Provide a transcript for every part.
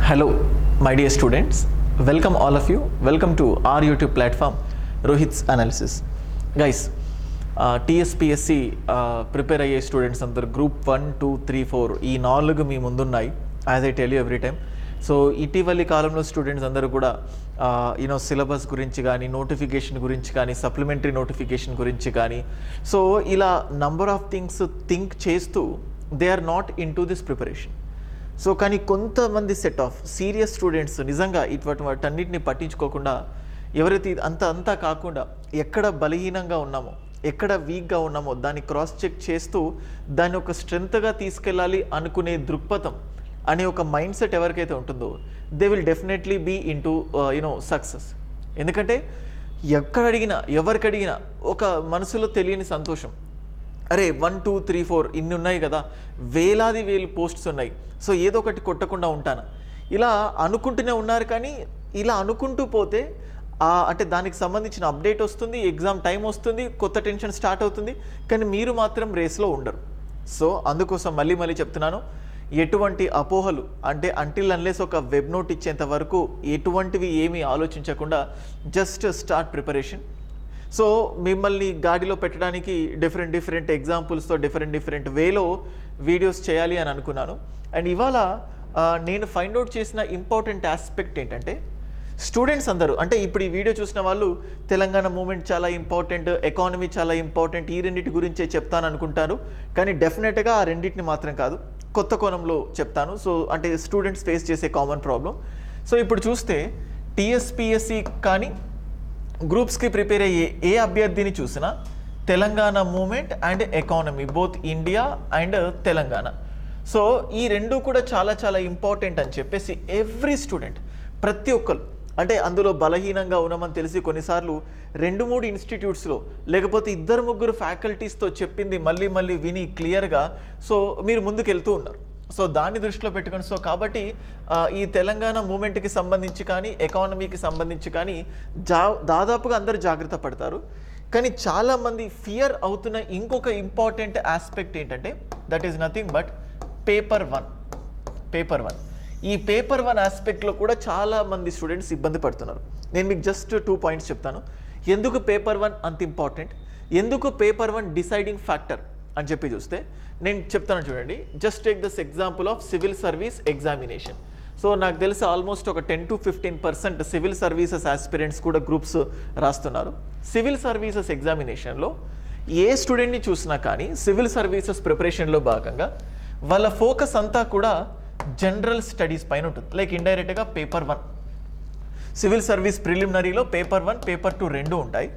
Hello, my dear students. Welcome all of you. Welcome to our YouTube platform, Rohit's Analysis. Guys, TSPSC prepare అయ్యే students అందరు group 1, 2, 3, 4 ఈ 4 మీ ముందున్నాయి. As I tell you every time. So ఇటీవలి కాలంలో students అందరూ కూడా syllabus గురించి కానీ, నోటిఫికేషన్ గురించి కానీ, సప్లిమెంటరీ నోటిఫికేషన్ గురించి కానీ, సో ఇలా నంబర్ ఆఫ్ థింగ్స్ థింక్ చేస్తూ they are not in to this preparation. So కానీ కొంతమంది సెట్ ఆఫ్ సీరియస్ స్టూడెంట్స్ నిజంగా వాటన్నిటిని పట్టించుకోకుండా ఎవరైతే అంతా కాకుండా ఎక్కడ బలహీనంగా ఉన్నామో, ఎక్కడ వీక్గా ఉన్నామో దాన్ని క్రాస్ చెక్ చేస్తూ దాన్ని ఒక స్ట్రెంగ్త్గా తీసుకెళ్ళాలి అనుకునే దృక్పథం అనే ఒక మైండ్ సెట్ ఎవరికైతే ఉంటుందో they will definitely be in to success. ఎందుకంటే ఎక్కడ అడిగినా ఎవరికి అడిగినా ఒక మనసులో తెలియని సంతోషం, అరే 1, 2, 3, 4 ఇన్ని ఉన్నాయి కదా, వేలు పోస్ట్స్ ఉన్నాయి, సో ఏదో ఒకటి కొట్టకుండా ఉంటాను ఇలా అనుకుంటూనే ఉన్నారు. కానీ ఇలా అనుకుంటూ పోతే అంటే దానికి సంబంధించిన అప్డేట్ వస్తుంది, ఎగ్జామ్ టైం వస్తుంది, కొత్త టెన్షన్ స్టార్ట్ అవుతుంది, కానీ మీరు మాత్రం రేస్లో ఉండరు. సో అందుకోసం మళ్ళీ చెప్తున్నాను, ఎటువంటి అపోహలు అంటే అంటిల్ అన్లెస్ ఒక వెబ్ నోట్ ఇచ్చేంత వరకు ఎటువంటివి ఏమీ ఆలోచించకుండా జస్ట్ స్టార్ట్ ప్రిపరేషన్. సో మిమ్మల్ని గాడిలో పెట్టడానికి డిఫరెంట్ ఎగ్జాంపుల్స్తో డిఫరెంట్ వేలో వీడియోస్ చేయాలి అని అనుకున్నాను. అండ్ ఇవాళ నేను ఫైండ్ అవుట్ చేసిన ఇంపార్టెంట్ ఆస్పెక్ట్ ఏంటంటే, స్టూడెంట్స్ అందరూ అంటే ఇప్పుడు ఈ వీడియో చూసిన వాళ్ళు తెలంగాణ మూమెంట్ చాలా ఇంపార్టెంట్, ఎకానమీ చాలా ఇంపార్టెంట్, ఈ రెండింటి గురించే చెప్తాను అనుకుంటారు. కానీ డెఫినెట్గా ఆ రెండింటిని మాత్రం కాదు, కొత్త కోణంలో చెప్తాను. సో అంటే స్టూడెంట్స్ ఫేస్ చేసే కామన్ ప్రాబ్లం. సో ఇప్పుడు చూస్తే టీఎస్పిఎస్సి కానీ గ్రూప్స్కి ప్రిపేర్ అయ్యే ఏ అభ్యర్థిని చూసినా Telangana movement and economy, both India and Telangana, so ఈ రెండు కూడా చాలా ఇంపార్టెంట్ అని చెప్పేసి ఎవ్రీ స్టూడెంట్, ప్రతి ఒక్కరు అంటే అందులో బలహీనంగా ఉన్నామని తెలిసి కొన్నిసార్లు 2-3 ఇన్స్టిట్యూట్స్లో లేకపోతే 2-3 ఫ్యాకల్టీస్తో చెప్పింది మళ్ళీ విని క్లియర్గా సో మీరు ముందుకు వెళ్తూ ఉన్నారు. సో దాన్ని దృష్టిలో పెట్టుకొని, సో కాబట్టి ఈ తెలంగాణ మూమెంట్కి సంబంధించి కానీ, ఎకానమీకి సంబంధించి కానీ దాదాపుగా అందరూ జాగ్రత్త పడతారు. కానీ చాలామంది ఫియర్ అవుతున్న ఇంకొక ఇంపార్టెంట్ ఆస్పెక్ట్ ఏంటంటే that is nothing but paper one. ఈ పేపర్ 1 ఆస్పెక్ట్లో కూడా చాలామంది స్టూడెంట్స్ ఇబ్బంది పడుతున్నారు. నేను మీకు జస్ట్ 2 పాయింట్స్ చెప్తాను. ఎందుకు పేపర్ 1 అంత ఇంపార్టెంట్, ఎందుకు పేపర్ 1 డిసైడింగ్ ఫ్యాక్టర్ అని చెప్పి చూస్తే నేను చెప్తాను చూడండి. Just take this example of civil service examination. So నాకు తెలిసి ఆల్మోస్ట్ ఒక 10 to 15% సివిల్ సర్వీసెస్ ఆస్పిరెంట్స్ కూడా గ్రూప్స్ రాస్తున్నారు. సివిల్ సర్వీసెస్ ఎగ్జామినేషన్లో ఏ స్టూడెంట్ని చూసినా కానీ సివిల్ సర్వీసెస్ ప్రిపరేషన్లో భాగంగా వాళ్ళ ఫోకస్ అంతా కూడా జనరల్ స్టడీస్ పైన ఉంటుంది. లైక్ ఇండైరెక్ట్గా పేపర్ 1 సివిల్ సర్వీస్ ప్రిలిమినరీలో పేపర్ 1, పేపర్ 2 రెండు ఉంటాయి.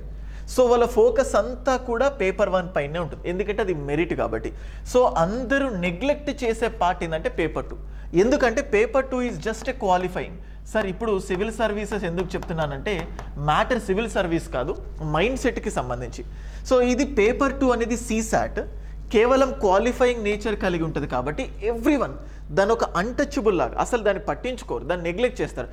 సో వాళ్ళ ఫోకస్ అంతా కూడా పేపర్ 1 పైనే ఉంటుంది, ఎందుకంటే అది మెరిట్ కాబట్టి. సో అందరూ నెగ్లెక్ట్ చేసే పార్ట్ ఏంటంటే పేపర్ 2. ఎందుకంటే paper 2 is just a qualifying. Sir ఇప్పుడు సివిల్ సర్వీసెస్ ఎందుకు చెప్తున్నానంటే మ్యాటర్ సివిల్ సర్వీస్ కాదు, మైండ్ సెట్కి సంబంధించి. సో ఇది పేపర్ 2 అనేది సీసాట్ కేవలం క్వాలిఫైయింగ్ నేచర్ కలిగి ఉంటుంది కాబట్టి ఎవ్రీవన్ దాని ఒక అన్టచబుల్ లాగా అసలు దాన్ని పట్టించుకోరు, దాన్ని నెగ్లెక్ట్ చేస్తారు.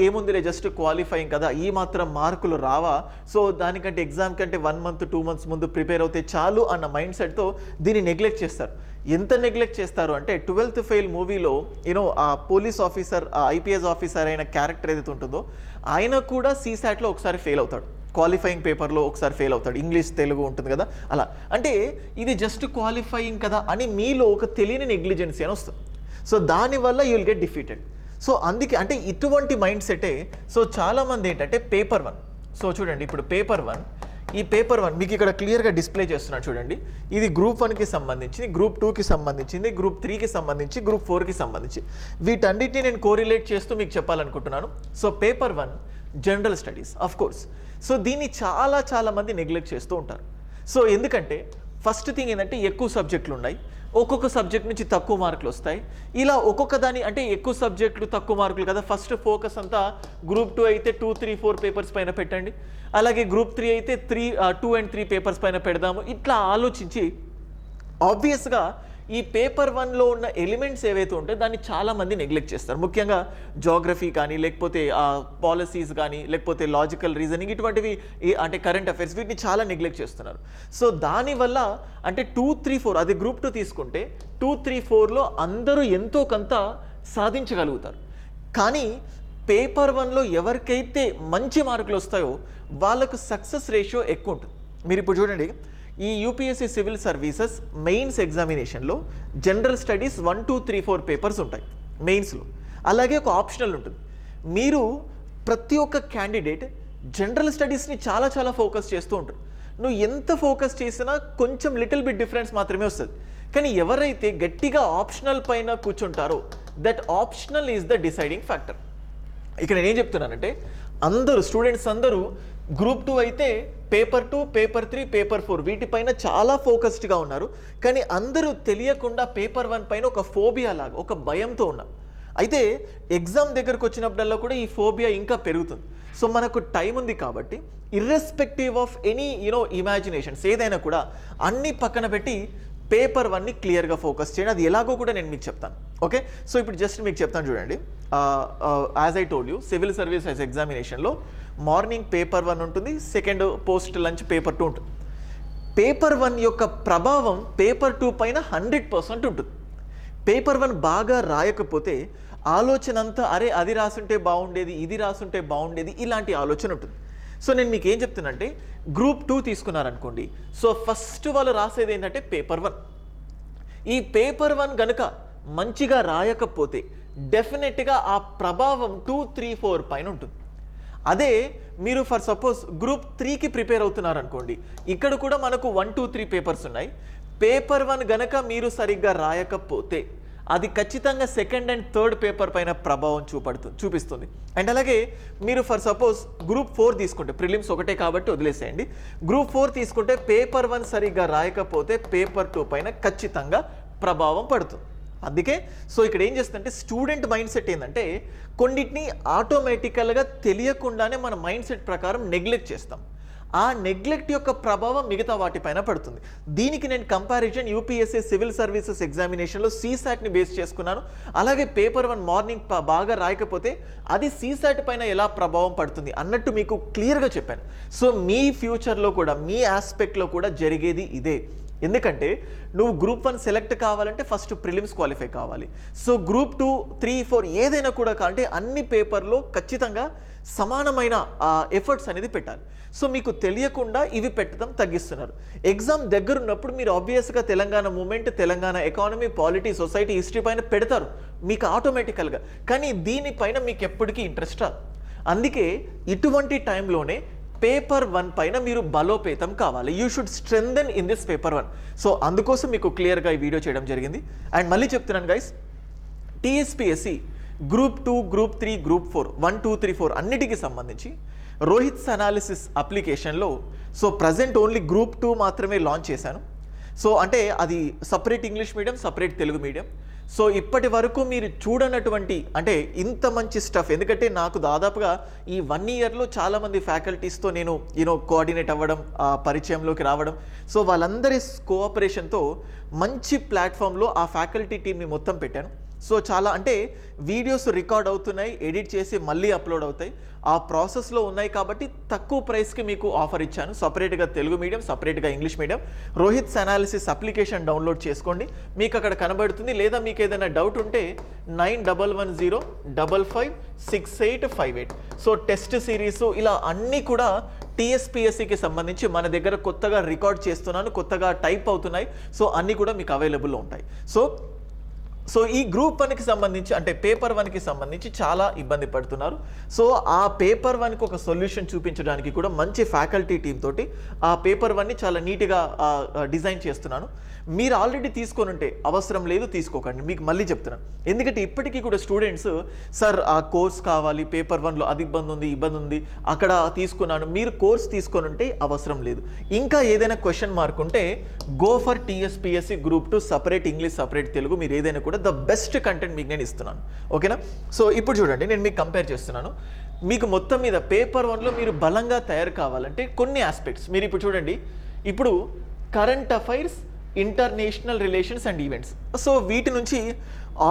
ఏముందిలే జస్ట్ క్వాలిఫైయింగ్ కదా, ఈ మాత్రం మార్కులు రావా, సో దానికంటే ఎగ్జామ్ కంటే 1 month 2 months ముందు ప్రిపేర్ అవుతే చాలు అన్న మైండ్ సెట్తో దీన్ని నెగ్లెక్ట్ చేస్తారు. ఎంత నెగ్లెక్ట్ చేస్తారు అంటే 12th ఫెయిల్ మూవీలో ఆ పోలీస్ ఆఫీసర్, ఐపీఎస్ ఆఫీసర్ అయిన క్యారెక్టర్ ఏదైతే ఉంటుందో ఆయన కూడా సీసాట్లో ఒకసారి ఫెయిల్ అవుతాడు, క్వాలిఫైయింగ్ పేపర్లో ఒకసారి ఫెయిల్ అవుతాడు, ఇంగ్లీష్ తెలుగు ఉంటుంది కదా అలా. అంటే ఇది జస్ట్ క్వాలిఫైయింగ్ కదా అని మీలో ఒక తెలియని నెగ్లిజెన్సీ అని వస్తుంది. సో దానివల్ల you will get defeated. So అందుకే అంటే ఇటువంటి మైండ్ సెటే. సో చాలామంది ఏంటంటే పేపర్ 1, సో చూడండి ఇప్పుడు పేపర్ 1, ఈ పేపర్ 1 మీకు ఇక్కడ క్లియర్గా డిస్ప్లే చేస్తున్నాను చూడండి. ఇది గ్రూప్ 1కి సంబంధించింది, గ్రూప్ 2కి సంబంధించింది, గ్రూప్ 3కి సంబంధించి, గ్రూప్ 4కి సంబంధించి, వీటన్నిటిని నేను కోరిలేట్ చేస్తూ మీకు చెప్పాలనుకుంటున్నాను. So paper 1 general studies of course. So దీన్ని చాలా మంది నెగ్లెక్ట్ చేస్తూ ఉంటారు. సో ఎందుకంటే ఫస్ట్ థింగ్ ఏంటంటే ఎక్కువ సబ్జెక్టులు ఉన్నాయి, ఒక్కొక్క సబ్జెక్ట్ నుంచి తక్కువ మార్కులు వస్తాయి. ఇలా ఒక్కొక్క దాని అంటే ఎక్కువ సబ్జెక్టులు తక్కువ మార్కులు కదా, ఫస్ట్ ఫోకస్ అంతా గ్రూప్ 2 అయితే 2, 3, 4 పేపర్స్ పైన పెట్టండి, అలాగే గ్రూప్ 3 అయితే 2 and 3 పేపర్స్ పైన పెడదాము. ఇట్లా ఆలోచించి ఆబ్వియస్గా ఈ పేపర్ 1లో ఉన్న ఎలిమెంట్స్ ఏవైతే ఉంటాయో దాన్ని చాలామంది నెగ్లెక్ట్ చేస్తారు. ముఖ్యంగా జోగ్రఫీ కానీ, లేకపోతే పాలసీస్ కానీ, లేకపోతే లాజికల్ రీజనింగ్, ఇటువంటివి అంటే కరెంట్ అఫైర్స్, వీటిని చాలా నెగ్లెక్ట్ చేస్తున్నారు. సో దానివల్ల అంటే 2, 3, 4 అది గ్రూప్ 2 తీసుకుంటే 2, 3, 4లో అందరూ ఎంతో కొంత సాధించగలుగుతారు. కానీ పేపర్ వన్లో ఎవరికైతే మంచి మార్కులు వస్తాయో వాళ్ళకు సక్సెస్ రేషియో ఎక్కువ ఉంటుంది. మీరు ఇప్పుడు చూడండి, ఈ యూపీఎస్సీ సివిల్ సర్వీసెస్ మెయిన్స్ ఎగ్జామినేషన్లో జనరల్ స్టడీస్ 1, 2, 3, 4 పేపర్స్ ఉంటాయి మెయిన్స్లో. అలాగే ఒక ఆప్షనల్ ఉంటుంది. మీరు ప్రతి ఒక్క క్యాండిడేట్ జనరల్ స్టడీస్ని చాలా చాలా ఫోకస్ చేస్తూ ఉంటారు. నువ్వు ఎంత ఫోకస్ చేసినా కొంచెం లిటిల్ బిట్ డిఫరెన్స్ మాత్రమే వస్తుంది. కానీ ఎవరైతే గట్టిగా ఆప్షనల్ పైన కూర్చుంటారో that optional is the deciding factor. ఇక్కడ నేనేం చెప్తున్నానంటే అందరూ స్టూడెంట్స్ అందరూ గ్రూప్ 2 అయితే పేపర్ 2, పేపర్ 3, పేపర్ 4 వీటిపైన చాలా ఫోకస్డ్గా ఉన్నారు. కానీ అందరూ తెలియకుండా పేపర్ 1 పైన ఒక ఫోబియా లాగా, ఒక భయంతో ఉన్నారు. అయితే ఎగ్జామ్ దగ్గరకు వచ్చినప్పుడల్లా కూడా ఈ ఫోబియా ఇంకా పెరుగుతుంది. సో మనకు టైం ఉంది కాబట్టి ఇర్రెస్పెక్టివ్ ఆఫ్ ఎనీ ఇమాజినేషన్స్ ఏదైనా కూడా అన్ని పక్కన పెట్టి పేపర్ 1ని క్లియర్గా ఫోకస్ చేయండి. అది ఎలాగో కూడా నేను మీకు చెప్తాను. ఓకే, సో ఇప్పుడు జస్ట్ మీకు చెప్తాను చూడండి. As I told you, civil services ఎగ్జామినేషన్లో మార్నింగ్ పేపర్ 1 ఉంటుంది, సెకండ్ పోస్ట్ లంచ్ పేపర్ 2 ఉంటుంది. పేపర్ 1 యొక్క ప్రభావం పేపర్ 2 పైన 100% ఉంటుంది. పేపర్ 1 బాగా రాయకపోతే ఆలోచన అంతా అరే అది రాసుంటే బాగుండేది, ఇది రాసుంటే బాగుండేది, ఇలాంటి ఆలోచన ఉంటుంది. సో నేను మీకు ఏం చెప్తున్నానంటే గ్రూప్ 2 తీసుకున్నారనుకోండి, సో ఫస్ట్ వాళ్ళు రాసేది ఏంటంటే పేపర్ 1. ఈ పేపర్ 1 కనుక మంచిగా రాయకపోతే డెఫినెట్గా ఆ ప్రభావం 2, 3, 4 పైన ఉంటుంది. అదే మీరు ఫర్ సపోజ్ గ్రూప్ 3కి ప్రిపేర్ అవుతున్నారనుకోండి, ఇక్కడ కూడా మనకు 1, 2, 3 పేపర్స్ ఉన్నాయి. పేపర్ 1 గనక మీరు సరిగ్గా రాయకపోతే అది ఖచ్చితంగా సెకండ్ అండ్ థర్డ్ పేపర్ పైన ప్రభావం చూపిస్తుంది. అండ్ అలాగే మీరు ఫర్ సపోజ్ గ్రూప్ 4 తీసుకుంటే, ప్రిలిమ్స్ ఒకటే కాబట్టి వదిలేసేయండి, గ్రూప్ 4 తీసుకుంటే పేపర్ 1 సరిగ్గా రాయకపోతే పేపర్ 2 పైన ఖచ్చితంగా ప్రభావం పడుతుంది. అందుకే సో ఇక్కడ ఏం చేస్తుందంటే స్టూడెంట్ మైండ్ సెట్ ఏంటంటే కొన్నిటిని ఆటోమేటికల్గా తెలియకుండానే మన మైండ్ సెట్ ప్రకారం నెగ్లెక్ట్ చేస్తాం. ఆ నెగ్లెక్ట్ యొక్క ప్రభావం మిగతా వాటిపైన పడుతుంది. దీనికి నేను కంపారిజన్ యూపీఎస్సీ సివిల్ సర్వీసెస్ ఎగ్జామినేషన్లో సీసాట్ని బేస్ చేసుకున్నాను. అలాగే పేపర్ 1 మార్నింగ్ బాగా రాయకపోతే అది సీసాట్ పైన ఎలా ప్రభావం పడుతుంది అన్నట్టు మీకు క్లియర్గా చెప్పాను. సో మీ ఫ్యూచర్లో కూడా మీ ఆస్పెక్ట్లో కూడా జరిగేది ఇదే. ఎందుకంటే నువ్వు గ్రూప్ 1 సెలెక్ట్ కావాలంటే ఫస్ట్ ప్రిలిమ్స్ క్వాలిఫై కావాలి. సో గ్రూప్ 2, 3, 4 ఏదైనా కూడా కావాలంటే అన్ని పేపర్లో ఖచ్చితంగా సమానమైన ఎఫర్ట్స్ అనేది పెట్టాలి. సో మీకు తెలియకుండా ఇవి పెట్టడం తగ్గిస్తున్నారు. ఎగ్జామ్ దగ్గర ఉన్నప్పుడు మీరు obviously Telangana movement, Telangana economy, polity, society, history పైన పెడతారు మీకు ఆటోమేటికల్గా. కానీ దీనిపైన మీకు ఎప్పటికీ ఇంట్రెస్ట్ రాదు. అందుకే ఇటువంటి టైంలోనే పేపర్ 1 పైన మీరు బలోపేతం కావాలి. You should strengthen in this paper 1. So అందుకోసం మీకు క్లియర్గా ఈ వీడియో చేయడం జరిగింది. అండ్ మళ్ళీ చెప్తున్నాను guys, TSPSC group 2, group 3, group 4, 1, 2, 3, 4 అన్నిటికీ సంబంధించి రోహిత్స్ అనాలిసిస్ అప్లికేషన్లో సో ప్రజెంట్ ఓన్లీ గ్రూప్ 2 మాత్రమే లాంచ్ చేశాను. సో అంటే అది separate English medium, separate Telugu medium. So ఇప్పటి వరకు మీరు చూడనటువంటి అంటే ఇంత మంచి స్టఫ్, ఎందుకంటే నాకు దాదాపుగా ఈ 1 ఇయర్లో చాలామంది ఫ్యాకల్టీస్తో నేను కోఆర్డినేట్ అవ్వడం, పరిచయంలోకి రావడం, సో వాళ్ళందరి కోఆపరేషన్తో మంచి ప్లాట్ఫామ్లో ఆ ఫ్యాకల్టీ టీమ్ని మొత్తం పెట్టాను. సో చాలా అంటే వీడియోస్ రికార్డ్ అవుతున్నాయి, ఎడిట్ చేసి మళ్ళీ అప్లోడ్ అవుతాయి, ఆ ప్రాసెస్లో ఉన్నాయి. కాబట్టి తక్కువ ప్రైస్కి మీకు ఆఫర్ ఇచ్చాను. సపరేట్గా తెలుగు మీడియం, సపరేట్గా English medium. Rohit's analysis application download చేసుకోండి, మీకు అక్కడ కనబడుతుంది. లేదా మీకు ఏదైనా డౌట్ ఉంటే 9110556858. సో టెస్ట్ సిరీస్ ఇలా అన్నీ కూడా టీఎస్పీఎస్సీకి సంబంధించి మన దగ్గర కొత్తగా రికార్డ్ చేస్తున్నాను, కొత్తగా టైప్ అవుతున్నాయి. సో అన్నీ కూడా మీకు అవైలబుల్లో ఉంటాయి. సో ఈ గ్రూప్ 1కి సంబంధించి అంటే పేపర్ 1కి సంబంధించి చాలా ఇబ్బంది పడుతున్నారు. సో ఆ పేపర్ 1కి ఒక సొల్యూషన్ చూపించడానికి కూడా మంచి ఫ్యాకల్టీ టీమ్ తోటి ఆ పేపర్ 1ని చాలా నీట్గా డిజైన్ చేస్తున్నాను. మీరు ఆల్రెడీ తీసుకొని ఉంటే అవసరం లేదు, తీసుకోకండి. మీకు మళ్ళీ చెప్తున్నాను, ఎందుకంటే ఇప్పటికీ కూడా స్టూడెంట్స్ సార్ ఆ కోర్స్ కావాలి, పేపర్ 1లో అది ఇబ్బంది ఉంది, అక్కడ తీసుకున్నాను. మీరు కోర్స్ తీసుకొని ఉంటే అవసరం లేదు. ఇంకా ఏదైనా క్వశ్చన్ మార్క్ ఉంటే go for TSPSC group 2 separate English, separate Telugu. మీరు ఏదైనా కూడా ద బెస్ట్ కంటెంట్ మీకు నేను ఇస్తున్నాను. ఓకేనా? సో ఇప్పుడు చూడండి, నేను మీకు కంపేర్ చేస్తున్నాను. మీకు మొత్తం మీద పేపర్ 1లో మీరు బలంగా తయారు కావాలంటే కొన్ని ఆస్పెక్ట్స్ మీరు ఇప్పుడు చూడండి. ఇప్పుడు current affairs, international relations and events. So వీటి నుంచి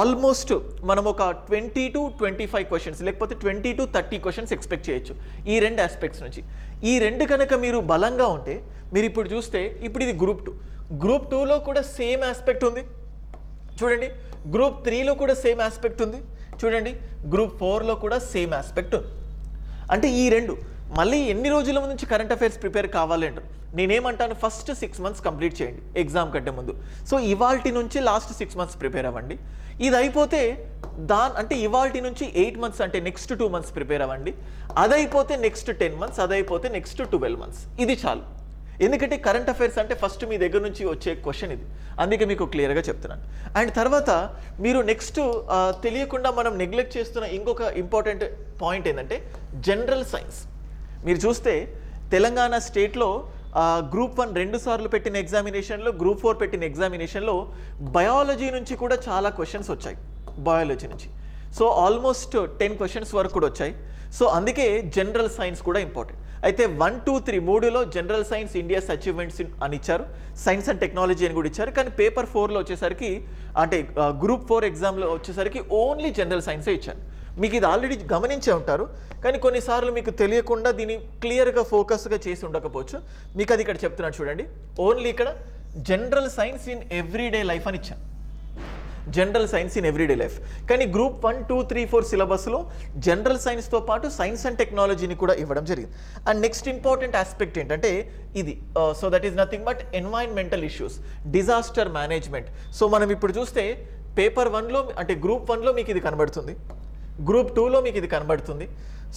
ఆల్మోస్ట్ మనం ఒక 20 to 25 క్వశ్చన్స్ లేకపోతే 20 to 30 క్వశ్చన్స్ ఎక్స్పెక్ట్ చేయొచ్చు ఈ రెండు ఆస్పెక్ట్స్ నుంచి. ఈ రెండు కనుక మీరు బలంగా ఉంటే మీరు ఇప్పుడు చూస్తే ఇప్పుడు ఇది గ్రూప్ 2. గ్రూప్ 2లో కూడా సేమ్ ఆస్పెక్ట్ ఉంది చూడండి. గ్రూప్ 3లో కూడా సేమ్ ఆస్పెక్ట్ ఉంది. చూడండి గ్రూప్ 4లో కూడా సేమ్ ఆస్పెక్ట్ ఉంది. అంటే ఈ రెండు మళ్ళీ ఎన్ని రోజుల ముందు నుంచి కరెంట్ అఫైర్స్ ప్రిపేర్ కావాలి అంటారు. నేనేమంటాను, ఫస్ట్ 6 months కంప్లీట్ చేయండి ఎగ్జామ్ కంటే ముందు. సో ఇవాల్టి నుంచి లాస్ట్ 6 months ప్రిపేర్ అవ్వండి. ఇది అయిపోతే అంటే ఇవాల్టి నుంచి 8 months అంటే నెక్స్ట్ 2 months ప్రిపేర్ అవ్వండి. అదైపోతే నెక్స్ట్ 10 months, అదైపోతే నెక్స్ట్ 12 months. ఇది చాలు. ఎందుకంటే కరెంట్ అఫైర్స్ అంటే ఫస్ట్ మీ దగ్గర నుంచి వచ్చే క్వశ్చన్ ఇది, అందుకే మీకు క్లియర్గా చెప్తున్నాను. అండ్ తర్వాత మీరు నెక్స్ట్ తెలియకుండా మనం నెగ్లెక్ట్ చేస్తున్న ఇంకొక ఇంపార్టెంట్ పాయింట్ ఏంటంటే జనరల్ సైన్స్. మీరు చూస్తే తెలంగాణ స్టేట్లో గ్రూప్ 1 2 సార్లు పెట్టిన ఎగ్జామినేషన్లో, గ్రూప్ 4 పెట్టిన ఎగ్జామినేషన్లో బయాలజీ నుంచి కూడా చాలా క్వశ్చన్స్ వచ్చాయి. బయాలజీ నుంచి సో ఆల్మోస్ట్ 10 questions వరకు కూడా వచ్చాయి. సో అందుకే జనరల్ సైన్స్ కూడా ఇంపార్టెంట్. అయితే 1, 2, 3 3లో జనరల్ సైన్స్ ఇండియాస్ అచీవ్మెంట్స్ అని ఇచ్చారు, సైన్స్ అండ్ టెక్నాలజీ అని కూడా ఇచ్చారు. కానీ పేపర్ 4లో వచ్చేసరికి అంటే గ్రూప్ 4 ఎగ్జామ్లో వచ్చేసరికి ఓన్లీ జనరల్ సైన్సే ఇచ్చారు. మీకు ఇది ఆల్రెడీ గమనించే ఉంటారు, కానీ కొన్నిసార్లు మీకు తెలియకుండా దీన్ని క్లియర్గా ఫోకస్గా చేసి ఉండకపోవచ్చు. మీకు అది ఇక్కడ చెప్తున్నాను చూడండి. ఓన్లీ ఇక్కడ general science in everyday life అని ఇచ్చాను, general science in everyday life. కానీ గ్రూప్ 1, 2, 3, 4 సిలబస్లో జనరల్ సైన్స్తో పాటు సైన్స్ అండ్ టెక్నాలజీని కూడా ఇవ్వడం జరిగింది. అండ్ నెక్స్ట్ ఇంపార్టెంట్ ఆస్పెక్ట్ ఏంటంటే ఇది, so that is nothing but environmental issues, disaster management. So మనం ఇప్పుడు చూస్తే పేపర్ 1లో అంటే గ్రూప్ 1లో మీకు ఇది కనబడుతుంది, గ్రూప్ 2లో మీకు ఇది కనబడుతుంది.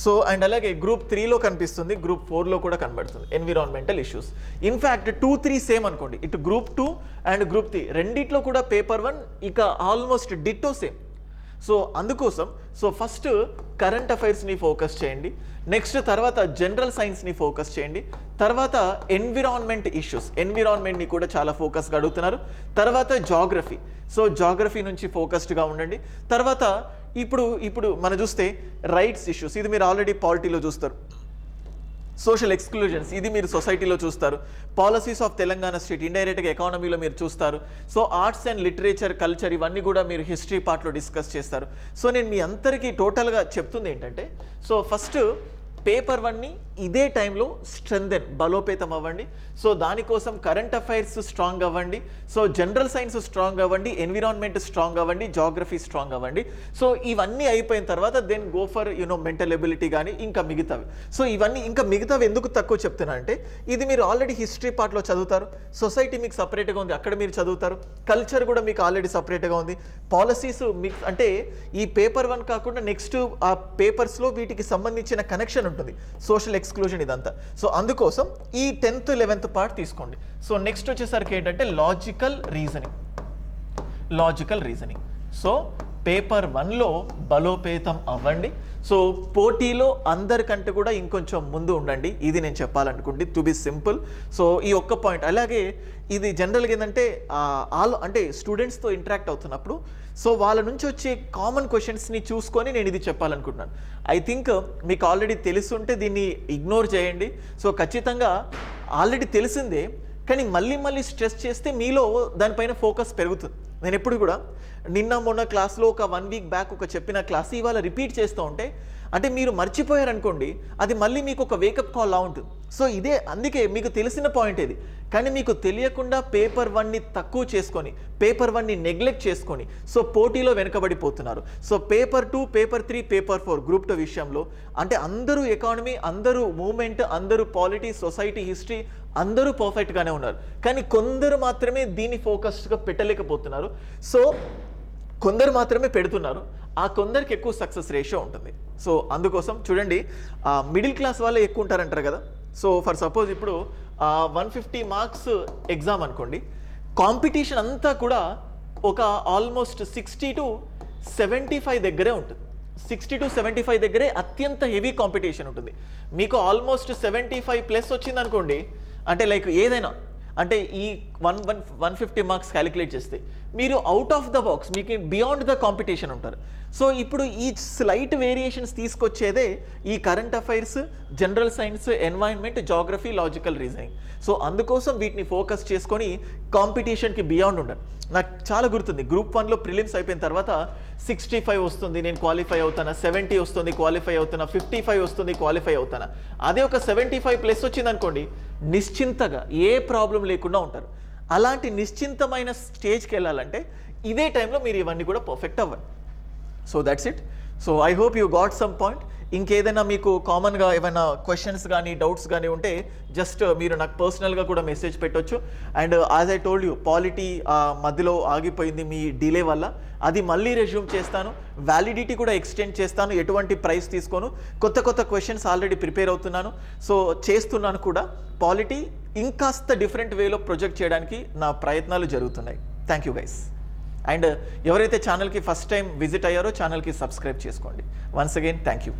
సో అండ్ అలాగే గ్రూప్ 3లో కనిపిస్తుంది, గ్రూప్ 4లో కూడా కనబడుతుంది ఎన్విరాన్మెంటల్ ఇష్యూస్. ఇన్ఫ్యాక్ట్ 2, 3 సేమ్ అనుకోండి, ఇటు గ్రూప్ 2 అండ్ గ్రూప్ 3 రెండిట్లో కూడా పేపర్ 1 ఇక ఆల్మోస్ట్ డిట్టో సేమ్. సో అందుకోసం ఫస్ట్ కరెంట్ అఫైర్స్ని ఫోకస్ చేయండి, నెక్స్ట్ తర్వాత జనరల్ సైన్స్ని ఫోకస్ చేయండి, తర్వాత ఎన్విరాన్మెంట్ ఇష్యూస్, ఎన్విరాన్మెంట్ని కూడా చాలా ఫోకస్గా అడుగుతున్నారు, తర్వాత జాగ్రఫీ. సో జాగ్రఫీ నుంచి ఫోకస్డ్గా ఉండండి. తర్వాత ఇప్పుడు మనం చూస్తే రైట్స్ ఇష్యూస్, ఇది మీరు ఆల్రెడీ పాలిటీలో చూస్తారు. సోషల్ ఎక్స్క్లూజన్స్, ఇది మీరు సొసైటీలో చూస్తారు. పాలసీస్ ఆఫ్ తెలంగాణ స్టేట్, ఇండైరెక్ట్గా ఎకానమీలో మీరు చూస్తారు. So arts and literature, culture ఇవన్నీ కూడా మీరు హిస్టరీ పార్ట్లో డిస్కస్ చేస్తారు. సో నేను మీ అందరికీ టోటల్గా చెప్తుంది ఏంటంటే, సో ఫస్ట్ పేపర్ 1ని ఇదే టైంలో స్ట్రెంథెన్, బలోపేతం అవ్వండి. సో దానికోసం కరెంట్ అఫైర్స్ స్ట్రాంగ్ అవ్వండి, సో జనరల్ సైన్స్ స్ట్రాంగ్ అవ్వండి, ఎన్విరాన్మెంట్ స్ట్రాంగ్ అవ్వండి, జాగ్రఫీ స్ట్రాంగ్ అవ్వండి. సో ఇవన్నీ అయిపోయిన తర్వాత then go for mental ability కానీ ఇంకా మిగతావి. సో ఇవన్నీ ఇంకా మిగతావి ఎందుకు తక్కువ చెప్తున్నా అంటే, ఇది మీరు ఆల్రెడీ హిస్టరీ పార్ట్లో చదువుతారు, సొసైటీ మీకు సపరేట్గా ఉంది అక్కడ మీరు చదువుతారు, కల్చర్ కూడా మీకు ఆల్రెడీ సపరేట్గా ఉంది, పాలసీస్ మీకు అంటే ఈ పేపర్ 1 కాకుండా నెక్స్ట్ ఆ పేపర్స్లో వీటికి సంబంధించిన కనెక్షన్ ఉంటుంది, సోషల్ ఎక్స్క్లూజన్ ఇదంతా. సో అందుకోసం ఈ 10th 11th పార్ట్ తీసుకోండి. సో నెక్స్ట్ వచ్చేసరికి ఏంటంటే లాజికల్ రీజనింగ్. సో పేపర్ 1లో బలోపేతం అవ్వండి. సో పోటీలో అందరికంటే కూడా ఇంకొంచెం ముందు ఉండండి, ఇది నేను చెప్పాలనుకుంటే టు బి సింపుల్. సో ఈ ఒక్క పాయింట్. అలాగే ఇది జనరల్గా ఏంటంటే అంటే స్టూడెంట్స్తో ఇంటరాక్ట్ అవుతున్నప్పుడు సో వాళ్ళ నుంచి వచ్చే కామన్ క్వశ్చన్స్ని చూసుకొని నేను ఇది చెప్పాలనుకుంటున్నాను. ఐ థింక్ మీకు ఆల్రెడీ తెలుసుంటే దీన్ని ఇగ్నోర్ చేయండి. సో ఖచ్చితంగా ఆల్రెడీ తెలిసిందే, కానీ మళ్ళీ స్ట్రెస్ చేస్తే మీలో దానిపైన ఫోకస్ పెరుగుతుంది. నేను ఎప్పుడు కూడా నిన్న మొన్న క్లాస్లో ఒక 1 week బ్యాక్ ఒక చెప్పిన క్లాస్ ఇవాళ రిపీట్ చేస్తూ ఉంటే అంటే మీరు మర్చిపోయారనుకోండి, అది మళ్ళీ మీకు ఒక వేకప్ కాల్ లా ఉంటుంది. సో ఇదే అందుకే మీకు తెలిసిన పాయింట్ ఇది, కానీ మీకు తెలియకుండా పేపర్ 1ని తక్కువ చేసుకొని, పేపర్ 1ని నెగ్లెక్ట్ చేసుకొని సో పోటీలో వెనకబడిపోతున్నారు. So paper 2, paper 3, paper 4 group 2 విషయంలో అంటే అందరూ ఎకానమీ, అందరూ మూమెంట్, అందరూ పాలిటీ, సొసైటీ, హిస్టరీ అందరూ పర్ఫెక్ట్గానే ఉన్నారు, కానీ కొందరు మాత్రమే దీన్ని ఫోకస్గా పెట్టలేకపోతున్నారు. సో కొందరు మాత్రమే పెడుతున్నారు, ఆ కొందరికి ఎక్కువ సక్సెస్ రేషియో ఉంటుంది. సో అందుకోసం చూడండి, మిడిల్ క్లాస్ వాళ్ళే ఎక్కువ ఉంటారంటారు కదా. సో ఫర్ సపోజ్ ఇప్పుడు 150 marks ఎగ్జామ్ అనుకోండి, కాంపిటీషన్ అంతా కూడా ఒక ఆల్మోస్ట్ 60 to 75 దగ్గరే ఉంటుంది. 60 to 75 దగ్గరే అత్యంత హెవీ కాంపిటీషన్ ఉంటుంది. మీకు ఆల్మోస్ట్ 75+ వచ్చింది అనుకోండి, అంటే లైక్ ఏదైనా అంటే ఈ 150 marks క్యాలిక్యులేట్ చేస్తే మీరు అవుట్ ఆఫ్ ద బాక్స్, మీకు బియాండ్ ద కాంపిటీషన్ ఉంటారు. సో ఇప్పుడు ఈ స్లైట్ వేరియేషన్స్ తీసుకొచ్చేదే ఈ current affairs, general science, environment, geography, logical reasoning. So అందుకోసం వీటిని ఫోకస్ చేసుకొని కాంపిటీషన్కి బియాండ్ ఉండాలి. నాకు చాలా గుర్తుంది, గ్రూప్ 1లో ప్రిలిమ్స్ అయిపోయిన తర్వాత 65 వస్తుంది నేను క్వాలిఫై అవుతానా, 70 వస్తుంది క్వాలిఫై అవుతానా, 55 వస్తుంది క్వాలిఫై అవుతానా. అదే ఒక 75+ వచ్చింది అనుకోండి, నిశ్చింతగా ఏ ప్రాబ్లం లేకుండా ఉంటారు. అలాంటి నిశ్చింతమైన స్టేజ్కి వెళ్ళాలంటే ఇదే టైంలో మీరు ఇవన్నీ కూడా పర్ఫెక్ట్ అవ్వండి. So that's it. So I hope you got some point. ఇంకేదైనా మీకు కామన్గా ఏమైనా క్వశ్చన్స్ కానీ డౌట్స్ కానీ ఉంటే జస్ట్ మీరు నాకు పర్సనల్గా కూడా మెసేజ్ పెట్టొచ్చు. And as I told you, polity మధ్యలో ఆగిపోయింది మీ డిలే వల్ల. అది మళ్ళీ రెజ్యూమ్ చేస్తాను, వ్యాలిడిటీ కూడా ఎక్స్టెండ్ చేస్తాను, ఎటువంటి ప్రైస్ తీసుకోను. కొత్త కొత్త క్వశ్చన్స్ ఆల్రెడీ ప్రిపేర్ అవుతున్నాను, సో చేస్తున్నాను కూడా. పాలిటీ ఇంకాస్త డిఫరెంట్ వేలో ప్రొజెక్ట్ చేయడానికి నా ప్రయత్నాలు జరుగుతున్నాయి. Thank you guys. అండ్ ఎవరైతే ఛానల్కి ఫస్ట్ టైం విజిట్ అయ్యారో ఛానల్కి సబ్స్క్రైబ్ చేసుకోండి. Once again thank you.